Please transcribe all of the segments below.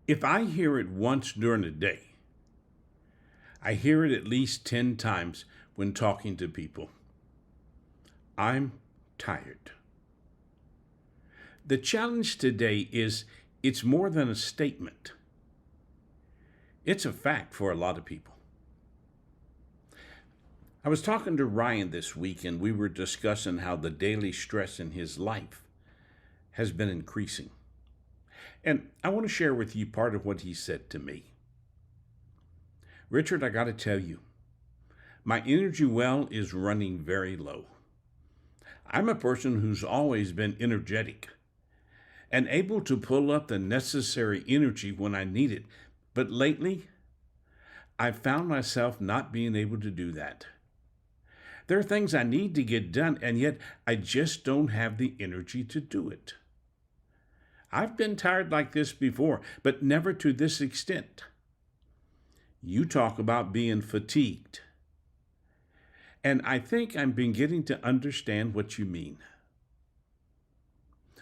If I hear it once during the day, I hear it at least 10 times when talking to people. I'm tired. The challenge today is it's more than a statement, it's a fact for a lot of people. I was talking to Ryan this week and we were discussing how the daily stress in his life has been increasing. And I want to share with you part of what he said to me. Richard, I got to tell you, my energy well is running very low. I'm a person who's always been energetic and able to pull up the necessary energy when I need it. But lately, I've found myself not being able to do that. There are things I need to get done, and yet I just don't have the energy to do it. I've been tired like this before, but never to this extent. You talk about being fatigued. And I think I'm beginning to understand what you mean.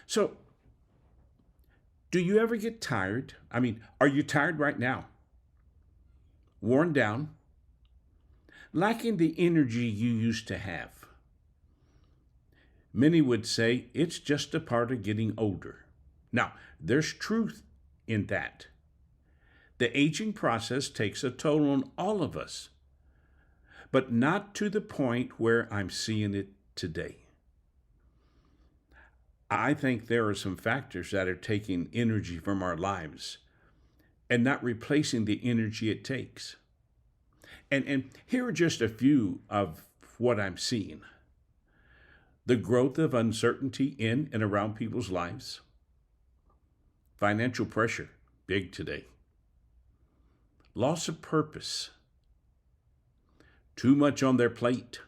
So, do you ever get tired? Are you tired right now? Worn down? Lacking the energy you used to have? Many would say it's just a part of getting older. Now, there's truth in that. The aging process takes a toll on all of us, but not to the point where I'm seeing it today. I think there are some factors that are taking energy from our lives and not replacing the energy it takes. And here are just a few of what I'm seeing. The growth of uncertainty in and around people's lives. Financial pressure, big today. Loss of purpose. Too much on their plate.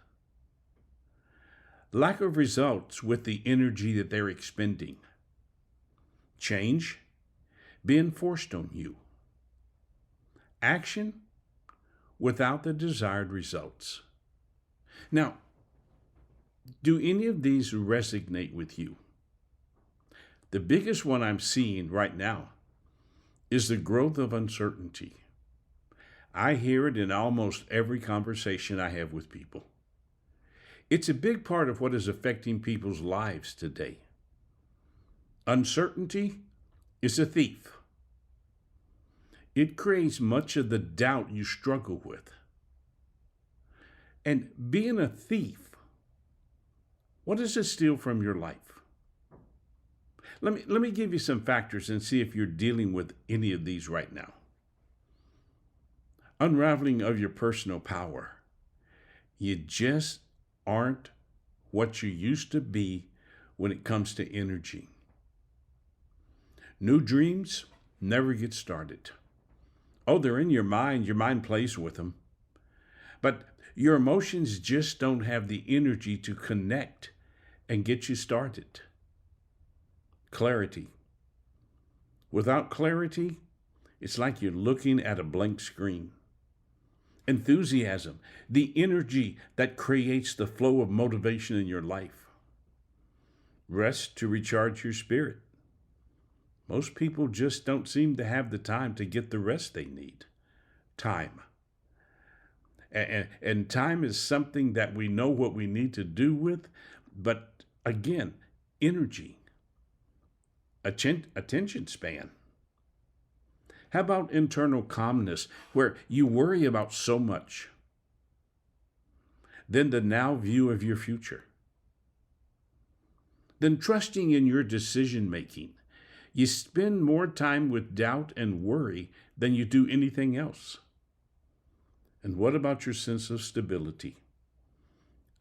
Lack of results with the energy that they're expending. Change being forced on you. Action without the desired results. Now, do any of these resonate with you? The biggest one I'm seeing right now is the growth of uncertainty. I hear it in almost every conversation I have with people. It's a big part of what is affecting people's lives today. Uncertainty is a thief. It creates much of the doubt you struggle with. And being a thief, what does it steal from your life? Let me give you some factors and see if you're dealing with any of these right now. Unraveling of your personal power. You just aren't what you used to be when it comes to energy. New dreams never get started. Oh, they're in your mind. Your mind plays with them. But your emotions just don't have the energy to connect and get you started. Clarity. Without clarity, it's like you're looking at a blank screen. Enthusiasm, the energy that creates the flow of motivation in your life. Rest to recharge your spirit. Most people just don't seem to have the time to get the rest they need. Time. And time is something that we know what we need to do with, but again, energy. Attention span. How about internal calmness, where you worry about so much? Then the now view of your future. Then trusting in your decision making. You spend more time with doubt and worry than you do anything else. And what about your sense of stability?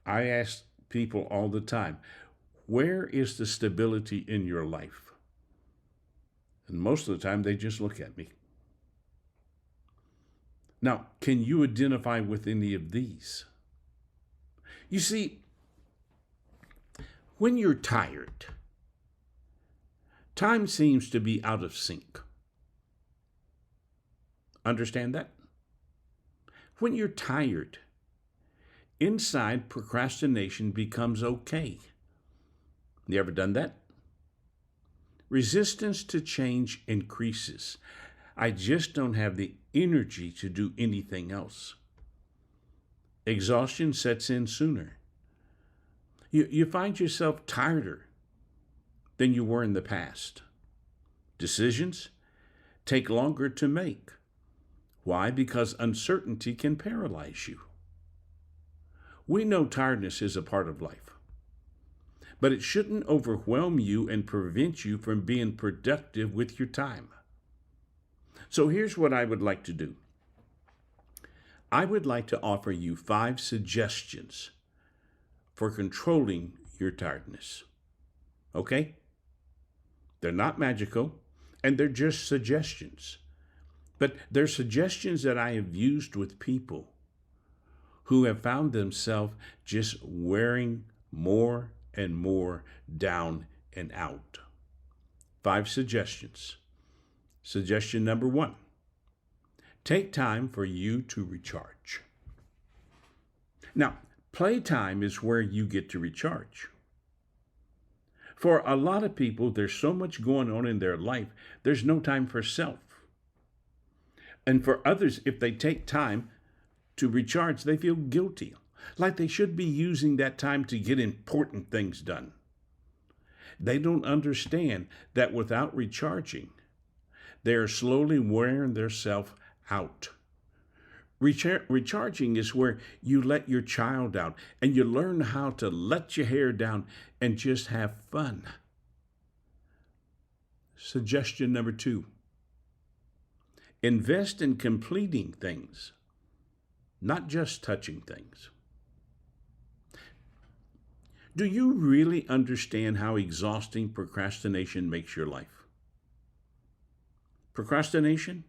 I ask people all the time, where is the stability in your life? And most of the time, they just look at me. Now, can you identify with any of these? You see, when you're tired, time seems to be out of sync. Understand that? When you're tired, inside procrastination becomes okay. You ever done that? Resistance to change increases. I just don't have the energy to do anything else. Exhaustion sets in sooner. You find yourself tireder than you were in the past. Decisions take longer to make. Why? Because uncertainty can paralyze you. We know tiredness is a part of life, but it shouldn't overwhelm you and prevent you from being productive with your time. So here's what I would like to do. I would like to offer you 5 suggestions for controlling your tiredness. Okay? They're not magical, and they're just suggestions. But they're suggestions that I have used with people who have found themselves just wearing more and more down and out. 5 suggestions. Suggestion number 1. Take time for you to recharge. Now, playtime is where you get to recharge. For a lot of people, there's so much going on in their life, there's no time for self. And for others, if they take time to recharge, they feel guilty, like they should be using that time to get important things done. They don't understand that without recharging, they are slowly wearing themselves out. Recharging is where you let your child out and you learn how to let your hair down and just have fun. Suggestion number 2. Invest in completing things, not just touching things. Do you really understand how exhausting procrastination makes your life? Procrastination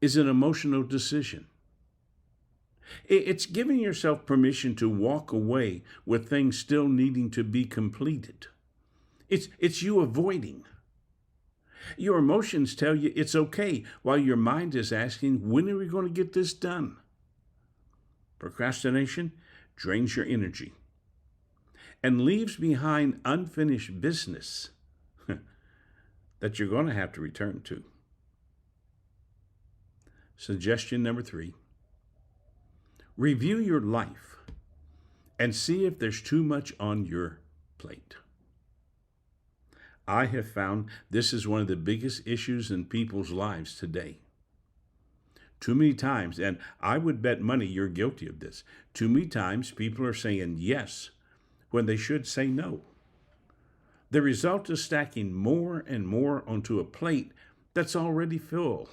is an emotional decision. It's giving yourself permission to walk away with things still needing to be completed. It's you avoiding. Your emotions tell you it's okay, while your mind is asking, when are we going to get this done? Procrastination drains your energy and leaves behind unfinished business that you're going to have to return to. Suggestion number 3. Review your life and see if there's too much on your plate. I have found this is one of the biggest issues in people's lives today. Too many times, and I would bet money you're guilty of this, too many times people are saying yes when they should say no. The result is stacking more and more onto a plate that's already full.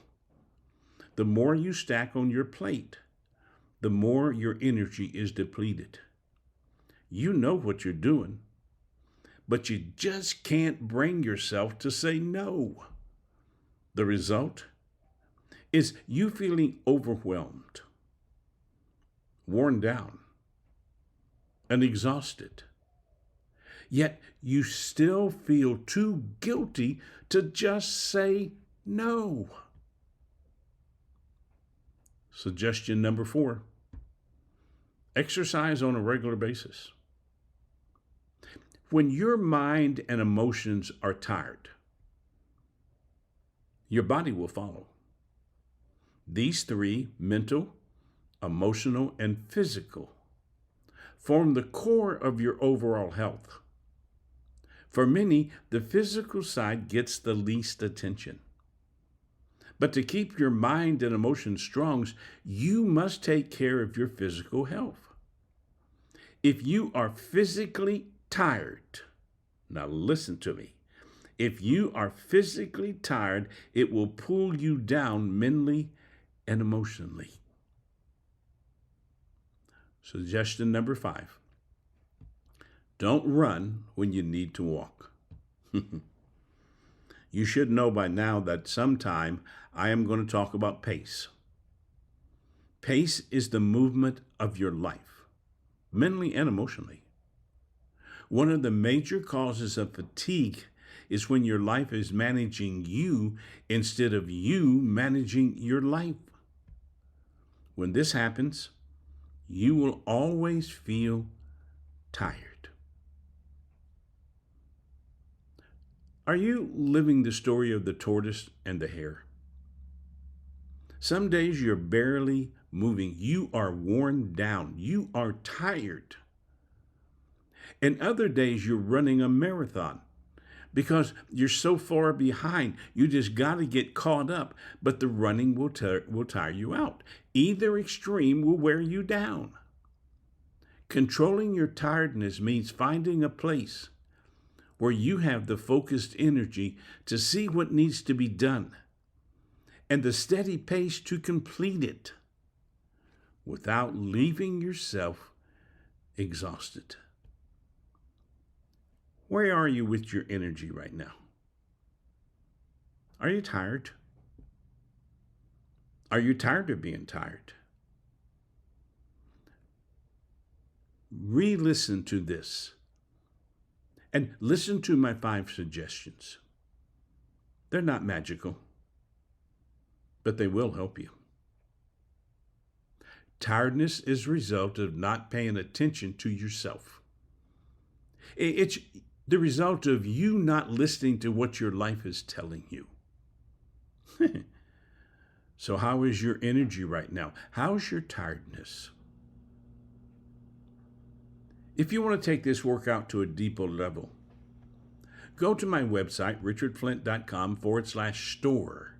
The more you stack on your plate, the more your energy is depleted. You know what you're doing, but you just can't bring yourself to say no. The result is you feeling overwhelmed, worn down, and exhausted. Yet you still feel too guilty to just say no. Suggestion number 4. Exercise on a regular basis. When your mind and emotions are tired, your body will follow. These 3, mental, emotional, and physical, form the core of your overall health. For many, the physical side gets the least attention. But to keep your mind and emotions strong, you must take care of your physical health. If you are physically tired, now listen to me. If you are physically tired, it will pull you down mentally and emotionally. Suggestion number 5. Don't run when you need to walk. You should know by now that sometime I am going to talk about pace. Pace is the movement of your life, mentally and emotionally. One of the major causes of fatigue is when your life is managing you instead of you managing your life. When this happens, you will always feel tired. Are you living the story of the tortoise and the hare? Some days you're barely moving. You are worn down. You are tired. And other days you're running a marathon because you're so far behind. You just got to get caught up, but the running will tire you out. Either extreme will wear you down. Controlling your tiredness means finding a place where you have the focused energy to see what needs to be done and the steady pace to complete it without leaving yourself exhausted. Where are you with your energy right now? Are you tired? Are you tired of being tired? Re-listen to this and listen to my 5 suggestions. They're not magical, but they will help you. Tiredness is a result of not paying attention to yourself. It's the result of you not listening to what your life is telling you. So how is your energy right now? How's your tiredness? If you want to take this workout to a deeper level, go to my website, richardflint.com/store,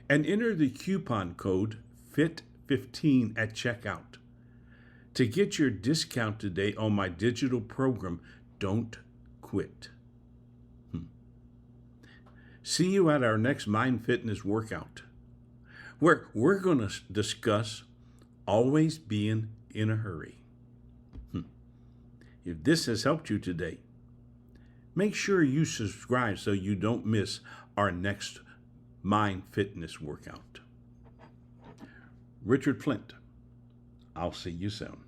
and enter the coupon code FIT15 at checkout to get your discount today on my digital program, Don't Quit. See you at our next Mind Fitness workout, where we're going to discuss always being in a hurry. If this has helped you today, make sure you subscribe so you don't miss our next Mind Fitness workout. Richard Flint, I'll see you soon.